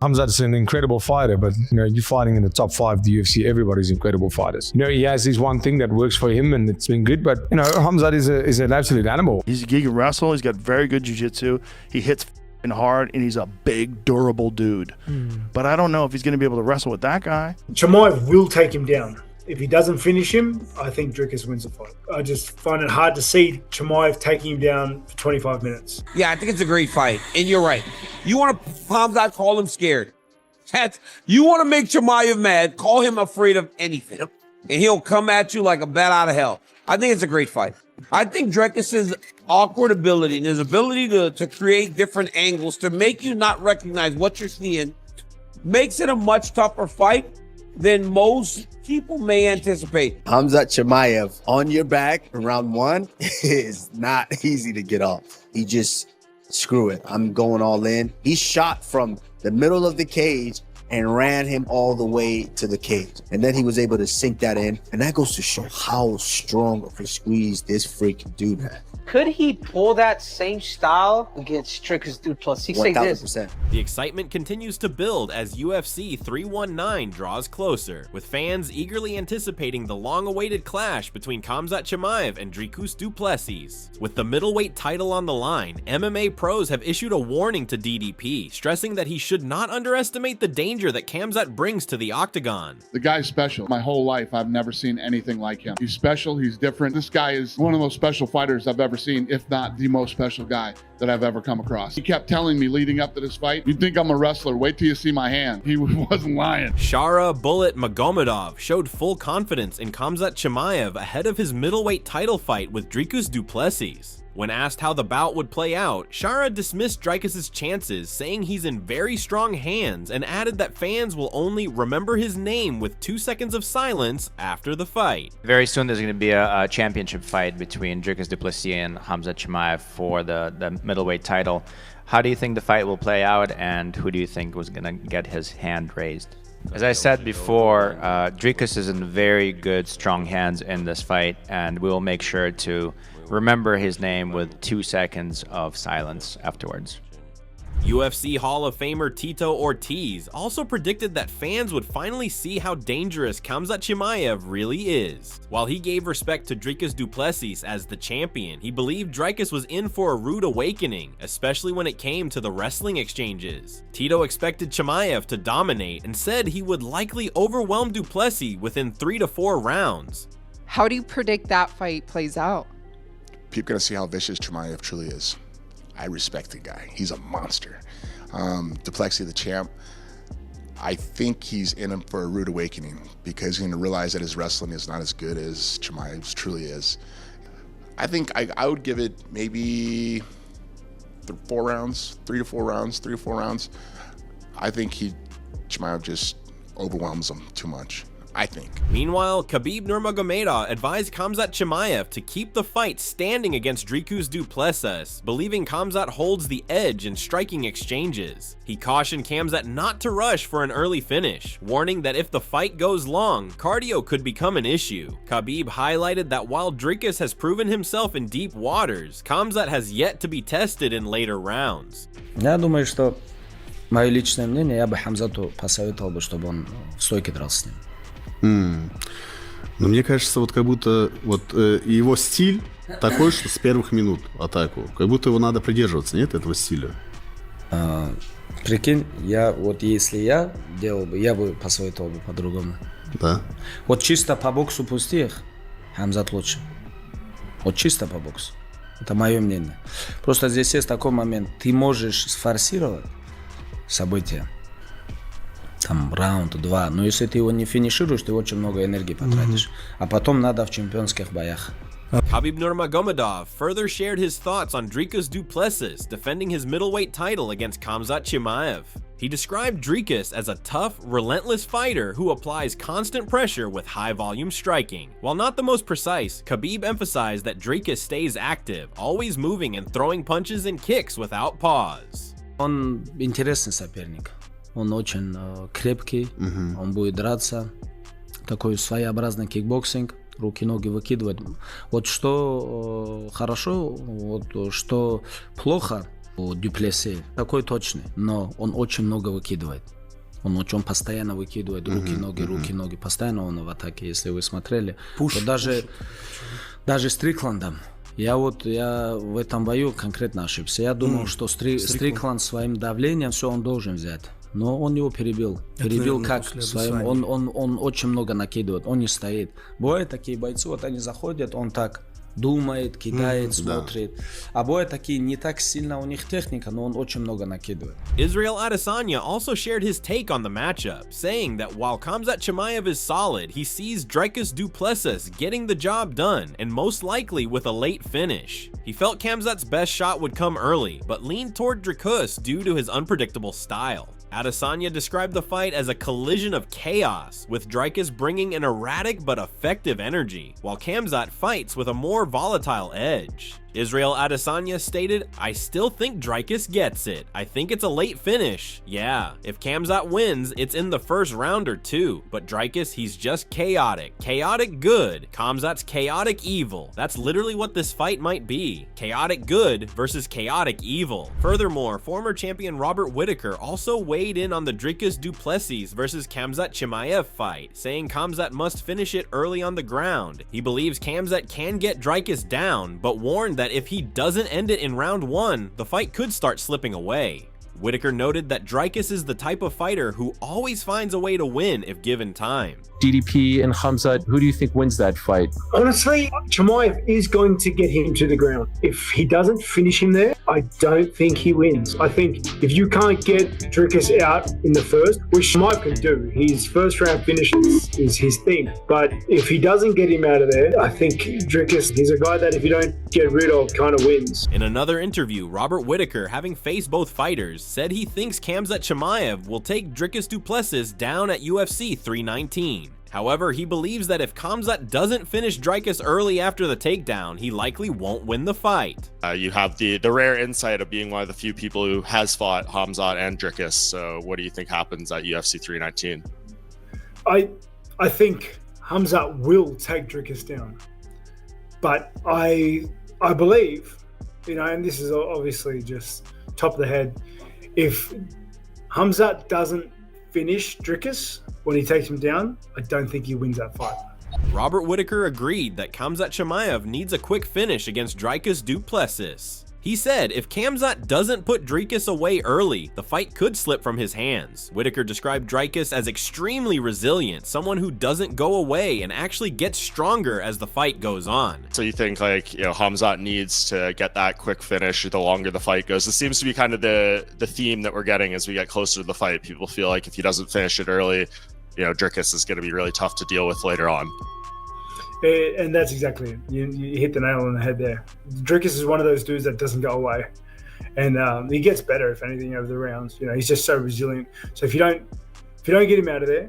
Khamzat's an incredible fighter, but you're fighting in the top 5 of the UFC. Everybody's incredible fighters. He has this one thing that works for him, and it's been good. But Khamzat is an absolute animal. He can wrestle. He's got very good jiu-jitsu. He hits hard, and he's a big, durable dude. But I don't know if he's going to be able to wrestle with that guy. Chimaev will take him down. If he doesn't finish him, I think Dricus wins the fight. I just find it hard to see Chimaev taking him down for 25 minutes. Yeah, I think it's a great fight. And you're right. You want to Khamzat, call him scared. You want to make Chimaev mad, call him afraid of anything. And he'll come at you like a bat out of hell. I think it's a great fight. I think Dricus's awkward ability and his ability to create different angles to make you not recognize what you're seeing makes it a much tougher fight than most people may anticipate. Khamzat Chimaev on your back in round 1 is not easy to get off. He just, screw it, I'm going all in. He shot from the middle of the cage and ran him all the way to the cage. And then he was able to sink that in. And that goes to show how strong of a squeeze this freaking dude had. Could he pull that same style against Dricus du Plessis? 1000%. The excitement continues to build as UFC 319 draws closer, with fans eagerly anticipating the long-awaited clash between Khamzat Chimaev and Dricus du Plessis. With the middleweight title on the line, MMA pros have issued a warning to DDP, stressing that he should not underestimate the danger that Khamzat brings to the octagon. The guy's special. My whole life, I've never seen anything like him. He's special, he's different. This guy is one of the most special fighters I've ever seen, if not the most special guy that I've ever come across. He kept telling me leading up to this fight, you think I'm a wrestler, wait till you see my hand. He wasn't lying. Shara Bullet Magomedov showed full confidence in Khamzat Chimaev ahead of his middleweight title fight with Dricus du Plessis. When asked how the bout would play out, Shara dismissed Dricus' chances, saying he's in very strong hands, and added that fans will only remember his name with 2 seconds of silence after the fight. Very soon there's going to be a championship fight between Dricus du Plessis and Khamzat Chimaev for the middleweight title. How do you think the fight will play out, and who do you think was going to get his hand raised? As I said before, Dricus is in very good, strong hands in this fight, and we will make sure to remember his name with 2 seconds of silence afterwards. UFC Hall of Famer Tito Ortiz also predicted that fans would finally see how dangerous Khamzat Chimaev really is. While he gave respect to Dricus du Plessis as the champion, he believed Dricus was in for a rude awakening, especially when it came to the wrestling exchanges. Tito expected Chimaev to dominate and said he would likely overwhelm du Plessis within 3 to 4 rounds. How do you predict that fight plays out? People gonna see how vicious Chimaev truly is. I respect the guy. He's a monster. Du Plessis, the champ, I think he's in him for a rude awakening because he's going to realize that his wrestling is not as good as Chimaev's truly is. I think I would give it maybe 4 rounds, 3 to 4 rounds. I think Chimaev just overwhelms him too much, I think. Meanwhile, Khabib Nurmagomedov advised Khamzat Chimaev to keep the fight standing against Dricus du Plessis, believing Khamzat holds the edge in striking exchanges. He cautioned Khamzat not to rush for an early finish, warning that if the fight goes long, cardio could become an issue. Khabib highlighted that while Dricus has proven himself in deep waters, Khamzat has yet to be tested in later rounds. Я думаю, что мое личное мнение, я бы Хамзату посоветовал бы, чтобы он в стойке дрался с ним. Но мне кажется, вот как будто его стиль такой, что с первых минут атаку, как будто его надо придерживаться, нет, этого стиля? Прикинь, если я делал бы, я бы посоветовал бы по-другому. Да. Вот чисто по боксу пустых, Хамзат лучше. Вот чисто по боксу. Это мое мнение. Просто здесь есть такой момент, ты можешь сфорсировать события. Там раунд, 2. Но если ты его не финишируешь, ты очень много энергии потратишь. А потом надо в чемпионских боях. Khabib Nurmagomedov further shared his thoughts on Dricus du Plessis defending his middleweight title against Khamzat Chimaev. He described Dricus as a tough, relentless fighter who applies constant pressure with high-volume striking. While not the most precise, Khabib emphasized that Dricus stays active, always moving and throwing punches and kicks without pause. Он интересный соперник. Он очень крепкий, он будет драться. Такой своеобразный кикбоксинг, руки-ноги выкидывать. Вот что хорошо, вот что плохо, Дюплесси. Такой точный, но он очень много выкидывает. Он постоянно выкидывает руки, ноги. Постоянно он в атаке, если вы смотрели. Даже Стрикландом. Я в этом бою конкретно ошибся. Я думал, что Стрикланд своим давлением все он должен взять. Но он его перебил. Перебил как своим. Он очень много накидывает, он не стоит. Бывают такие бойцы, вот они заходят, он так думает, кидает, смотрит. А бывают такие, не так сильно у них техника, но он очень много накидывает. Israel Adesanya also shared his take on the matchup, saying that while Khamzat Chimaev is solid, he sees Dricus du Plessis getting the job done, and most likely with a late finish. He felt Khamzat's best shot would come early, but leaned toward Dricus due to his unpredictable style. Adesanya described the fight as a collision of chaos, with Dricus bringing an erratic but effective energy, while Khamzat fights with a more volatile edge. Israel Adesanya stated, "I still think Dricus gets it. I think it's a late finish. Yeah, if Khamzat wins, it's in the first round or two. But Dricus, he's just chaotic. Chaotic good. Khamzat's chaotic evil. That's literally what this fight might be. Chaotic good versus chaotic evil." Furthermore, former champion Robert Whittaker also weighed in on the Dricus du Plessis versus Khamzat Chimaev fight, saying Khamzat must finish it early on the ground. He believes Khamzat can get Dricus down, but warned that if he doesn't end it in round one, the fight could start slipping away. Whittaker noted that Dricus is the type of fighter who always finds a way to win if given time. DDP and Khamzat, who do you think wins that fight? Honestly, Chimaev is going to get him to the ground. If he doesn't finish him there, I don't think he wins. I think if you can't get Dricus out in the first, which Chimaev can do, his first round finish is his thing. But if he doesn't get him out of there, I think Dricus, he's a guy that if you don't get rid of, kind of wins. In another interview, Robert Whittaker, having faced both fighters, said he thinks Khamzat Chimaev will take Dricus du Plessis down at UFC 319. However, he believes that if Khamzat doesn't finish Dricus early after the takedown, he likely won't win the fight. You have the rare insight of being one of the few people who has fought Khamzat and Dricus. So what do you think happens at UFC 319? I think Khamzat will take Dricus down. But I believe, and this is obviously just top of the head, if Khamzat doesn't finish Dricus when he takes him down, I don't think he wins that fight. Robert Whittaker agreed that Khamzat Chimaev needs a quick finish against Dricus du Plessis. He said if Khamzat doesn't put Dricus away early, the fight could slip from his hands. Whittaker described Dricus as extremely resilient, someone who doesn't go away and actually gets stronger as the fight goes on. So you think Khamzat needs to get that quick finish the longer the fight goes? This seems to be kind of the theme that we're getting as we get closer to the fight. People feel like if he doesn't finish it early, Dricus is going to be really tough to deal with later on. And that's exactly it. You hit the nail on the head there. Dricus is one of those dudes that doesn't go away, and he gets better if anything over the rounds. He's just so resilient. So if you don't get him out of there,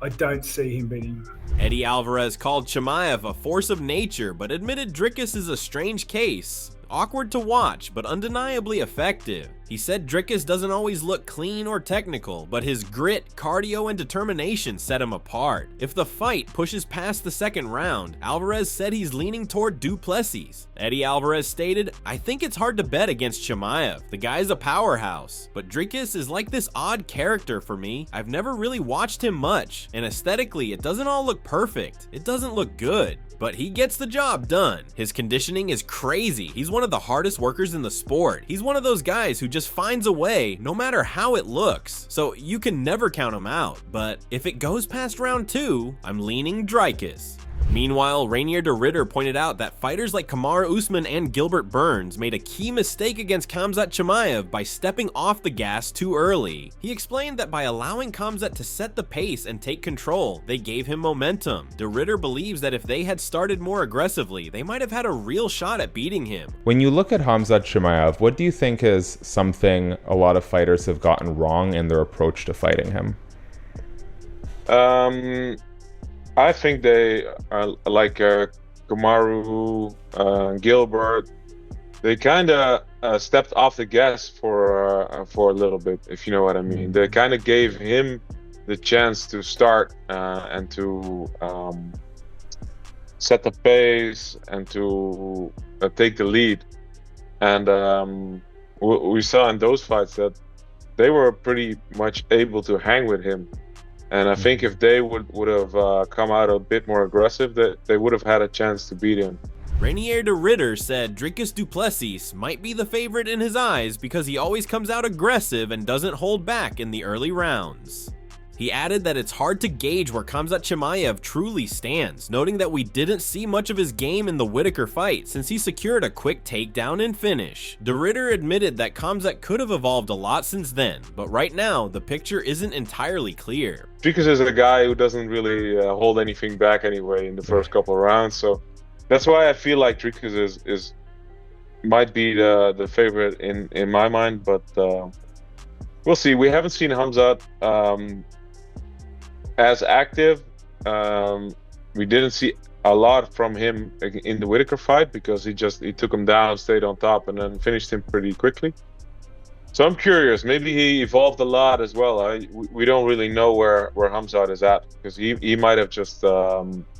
I don't see him beating him. Eddie Alvarez called Chimaev a force of nature, but admitted Dricus is a strange case. Awkward to watch, but undeniably effective. He said Dricus doesn't always look clean or technical, but his grit, cardio, and determination set him apart. If the fight pushes past the second round, Alvarez said he's leaning toward du Plessis. Eddie Alvarez stated, "I think it's hard to bet against Chimaev. The guy's a powerhouse, but Dricus is like this odd character for me. I've never really watched him much, and aesthetically, it doesn't all look perfect. It doesn't look good. But he gets the job done. His conditioning is crazy. He's one of the hardest workers in the sport. He's one of those guys who just finds a way no matter how it looks. So you can never count him out. But if it goes past round 2, I'm leaning Dricus." Meanwhile, Rainier de Ritter pointed out that fighters like Kamaru Usman and Gilbert Burns made a key mistake against Khamzat Chimaev by stepping off the gas too early. He explained that by allowing Khamzat to set the pace and take control, they gave him momentum. De Ritter believes that if they had started more aggressively, they might have had a real shot at beating him. When you look at Khamzat Chimaev, what do you think is something a lot of fighters have gotten wrong in their approach to fighting him? I think they are like Kamaru, Gilbert. They kind of stepped off the gas for a little bit, if you know what I mean. They kind of gave him the chance to start and to set the pace and to take the lead. And we saw in those fights that they were pretty much able to hang with him. And I think if they would have come out a bit more aggressive, that they would have had a chance to beat him. Rainier de Ritter said Dricus du Plessis might be the favorite in his eyes because he always comes out aggressive and doesn't hold back in the early rounds. He added that it's hard to gauge where Khamzat Chimaev truly stands, noting that we didn't see much of his game in the Whittaker fight since he secured a quick takedown and finish. De Ritter admitted that Khamzat could have evolved a lot since then, but right now the picture isn't entirely clear. Dricus is a guy who doesn't really hold anything back anyway in the first couple of rounds, so that's why I feel like Dricus might be the favorite in my mind, but we'll see. We haven't seen Khamzat as active. We didn't see a lot from him in the Whittaker fight because he took him down, stayed on top, and then finished him pretty quickly. So I'm curious. Maybe he evolved a lot as well. We don't really know where Khamzat is at because he might have just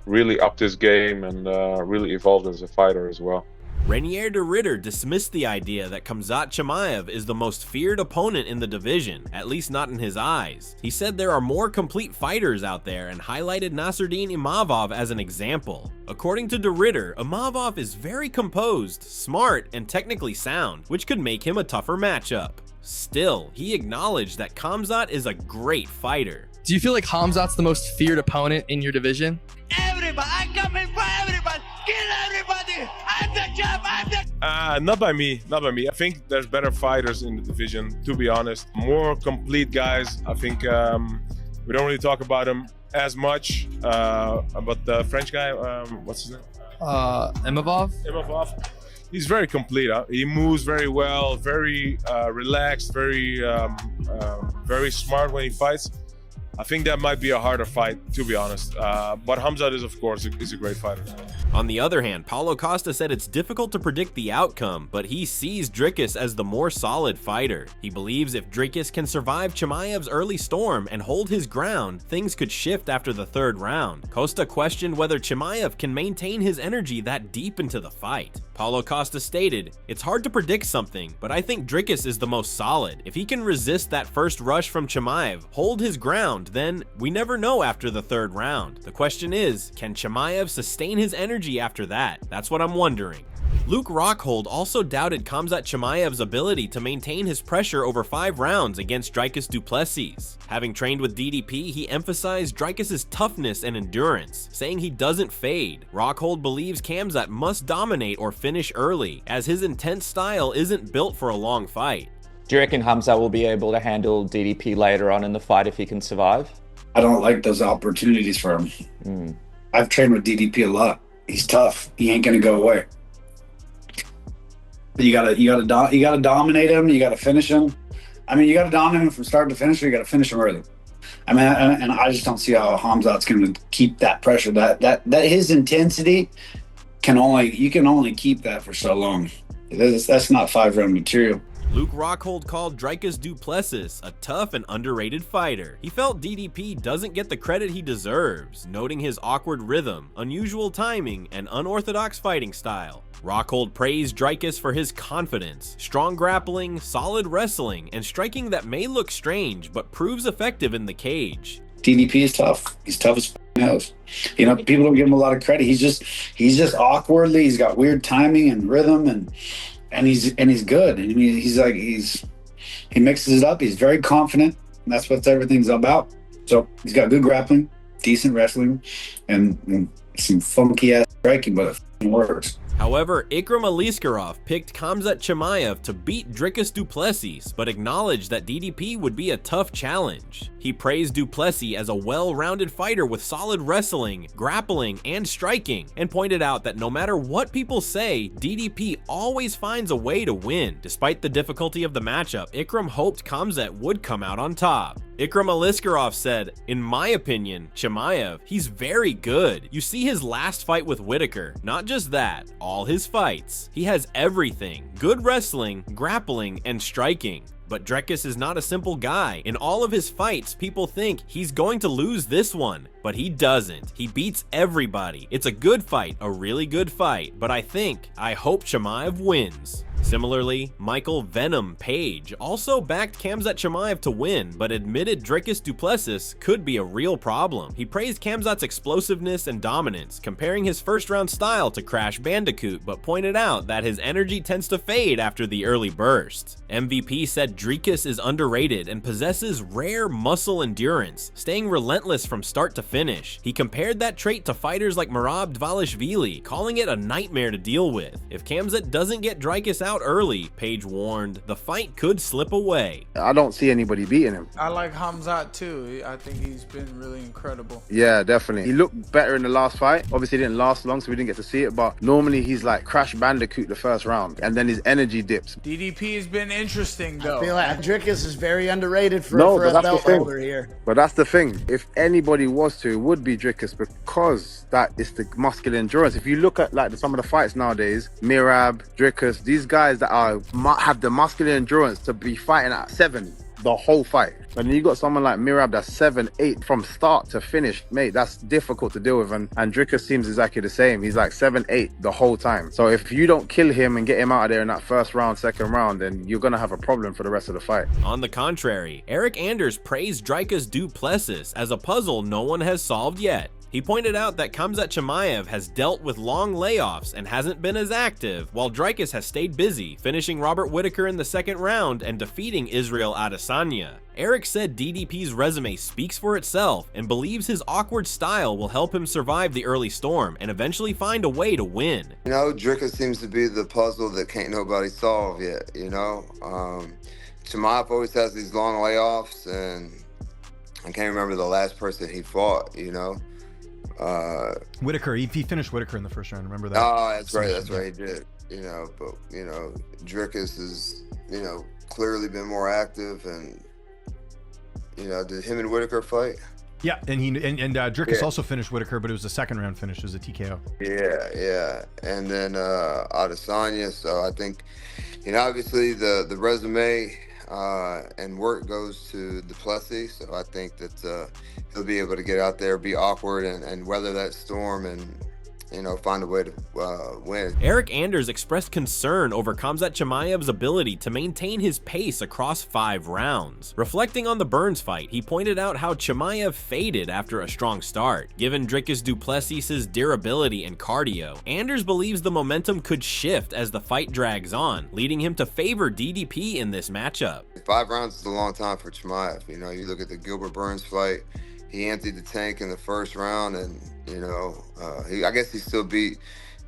really upped his game and really evolved as a fighter as well. Rainier de Ritter dismissed the idea that Khamzat Chimaev is the most feared opponent in the division, at least not in his eyes. He said there are more complete fighters out there and highlighted Nasruddin Imavov as an example. According to de Ritter, Imavov is very composed, smart, and technically sound, which could make him a tougher matchup. Still, he acknowledged that Khamzat is a great fighter. Do you feel like Khamzat's the most feared opponent in your division? Everybody, I'm coming for everybody. Kill everybody. I'm the champ. I'm the. Not by me. Not by me. I think there's better fighters in the division. To be honest, more complete guys. I think we don't really talk about them as much. But the French guy, what's his name? Imavov. Imavov. He's very complete. He moves very well, very relaxed, very smart when he fights. I think that might be a harder fight, to be honest. But Khamzat is, of course, is a great fighter. On the other hand, Paulo Costa said it's difficult to predict the outcome, but he sees Dricus as the more solid fighter. He believes if Dricus can survive Chimaev's early storm and hold his ground, things could shift after the third round. Costa questioned whether Chimaev can maintain his energy that deep into the fight. Paulo Costa stated, "It's hard to predict something, but I think Dricus is the most solid. If he can resist that first rush from Chimaev, hold his ground, then we never know after the third round. The question is, can Chimaev sustain his energy after that? That's what I'm wondering." Luke Rockhold also doubted Khamzat Chimaev's ability to maintain his pressure over 5 rounds against Dricus du Plessis. Having trained with DDP, he emphasized Dricus' toughness and endurance, saying he doesn't fade. Rockhold believes Khamzat must dominate or finish early, as his intense style isn't built for a long fight. Do you reckon Khamzat will be able to handle DDP later on in the fight if he can survive? I don't like those opportunities for him. I've trained with DDP a lot. He's tough. He ain't gonna go away. But you gotta dominate him. You gotta finish him. I mean, you gotta dominate him from start to finish, or you gotta finish him early. I mean, and I just don't see how Khamzat's gonna keep that pressure. That his intensity you can only keep that for so long. That's not 5-round material. Luke Rockhold called Dricus du Plessis a tough and underrated fighter. He felt DDP doesn't get the credit he deserves, noting his awkward rhythm, unusual timing, and unorthodox fighting style. Rockhold praised Dricus for his confidence, strong grappling, solid wrestling, and striking that may look strange but proves effective in the cage. DDP is tough. He's tough as knows. You know, people don't give him a lot of credit. He's just awkwardly. He's got weird timing and rhythm and he's good. I mean, he mixes it up. He's very confident. And that's what everything's about. So he's got good grappling, decent wrestling, and some funky ass striking, but it works. However, Ikram Aliskerov picked Khamzat Chimaev to beat Dricus du Plessis, but acknowledged that DDP would be a tough challenge. He praised du Plessis as a well-rounded fighter with solid wrestling, grappling, and striking, and pointed out that no matter what people say, DDP always finds a way to win. Despite the difficulty of the matchup, Ikram hoped Khamzat would come out on top. Ikram Aliskerov said, "In my opinion, Chimaev, he's very good. You see his last fight with Whittaker. Not just that, all his fights. He has everything. Good wrestling, grappling, and striking. But Dricus is not a simple guy. In all of his fights, people think he's going to lose this one, but he doesn't. He beats everybody. It's a good fight, a really good fight, but I hope Chimaev wins." Similarly, Michael Venom Page also backed Khamzat Chimaev to win, but admitted Dricus du Plessis could be a real problem. He praised Khamzat's explosiveness and dominance, comparing his first-round style to Crash Bandicoot, but pointed out that his energy tends to fade after the early bursts. MVP said Dricus is underrated and possesses rare muscle endurance, staying relentless from start to finish. He compared that trait to fighters like Merab Dvalishvili, calling it a nightmare to deal with. If Khamzat doesn't get Dricus out early, Page warned, the fight could slip away. I don't see anybody beating him. I like Khamzat too. I think he's been really incredible. Yeah, definitely. He looked better in the last fight. Obviously, it didn't last long, so we didn't get to see it, but normally he's like Crash Bandicoot the first round, and then his energy dips. DDP has been interesting, though. I feel like Dricus is very underrated for a belt holder here. But that's the thing. If anybody was to, it would be Dricus, because that is the muscular endurance. If you look at like some of the fights nowadays, Merab, Dricus, these guys that have the muscular endurance to be fighting at 7 the whole fight. But then you got someone like Merab that's 7, 8 from start to finish, mate, that's difficult to deal with. And Dricus seems exactly the same. He's like 7, 8 the whole time. So if you don't kill him and get him out of there in that first round, second round, then you're gonna have a problem for the rest of the fight. On the contrary, Eric Anders praised Dricus du Plessis as a puzzle no one has solved yet. He pointed out that Khamzat Chimaev has dealt with long layoffs and hasn't been as active, while Dricus has stayed busy, finishing Robert Whittaker in the second round and defeating Israel Adesanya. Eric said DDP's resume speaks for itself and believes his awkward style will help him survive the early storm and eventually find a way to win. You know, Dricus seems to be the puzzle that can't nobody solve yet, you know? Chimaev always has these long layoffs, and I can't remember the last person he fought, you know? Whittaker, he finished Whittaker in the first round, remember that? Oh, that's right, he did. You know, but, you know, Dricus has, you know, clearly been more active, and, you know, did him and Whittaker fight? Yeah, and Dricus also finished Whittaker, but it was a second round finish, it was a TKO. Yeah, and then Adesanya, so I think, you know, obviously the resume and work goes to du Plessis, so I think that he'll be able to get out there, be awkward, and weather that storm, and, you know, find a way to win. Eric Anders expressed concern over Khamzat Chimaev's ability to maintain his pace across 5 rounds. Reflecting on the Burns fight, he pointed out how Chimaev faded after a strong start. Given Dricus du Plessis' durability and cardio, Anders believes the momentum could shift as the fight drags on, leading him to favor DDP in this matchup. 5 rounds is a long time for Chimaev. You know, you look at the Gilbert Burns fight, he emptied the tank in the first round, and, you know, I guess he still beat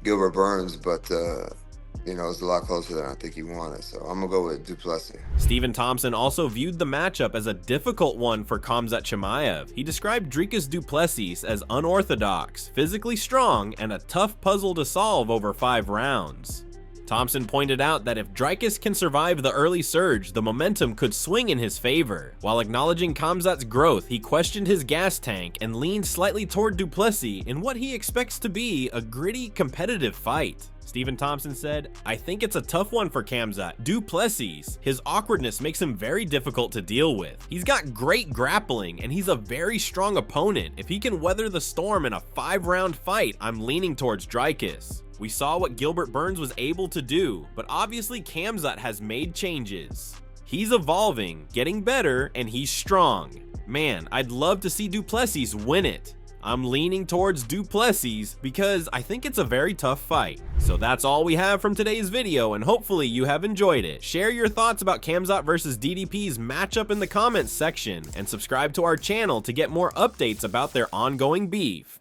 Gilbert Burns, but, you know, it's a lot closer than I think he wanted. So I'm going to go with du Plessis. Stephen Thompson also viewed the matchup as a difficult one for Khamzat Chimaev. He described Dricus du Plessis as unorthodox, physically strong, and a tough puzzle to solve over 5 rounds. Thompson pointed out that if Dricus can survive the early surge, the momentum could swing in his favor. While acknowledging Khamzat's growth, he questioned his gas tank and leaned slightly toward du Plessis in what he expects to be a gritty, competitive fight. Stephen Thompson said, "I think it's a tough one for Khamzat. Du Plessis, his awkwardness makes him very difficult to deal with. He's got great grappling, and he's a very strong opponent. If he can weather the storm in a 5-round fight, I'm leaning towards Dricus. We saw what Gilbert Burns was able to do, but obviously Khamzat has made changes. He's evolving, getting better, and he's strong. Man, I'd love to see du Plessis win it. I'm leaning towards du Plessis because I think it's a very tough fight." So that's all we have from today's video, and hopefully you have enjoyed it. Share your thoughts about Khamzat versus DDP's matchup in the comments section, and subscribe to our channel to get more updates about their ongoing beef.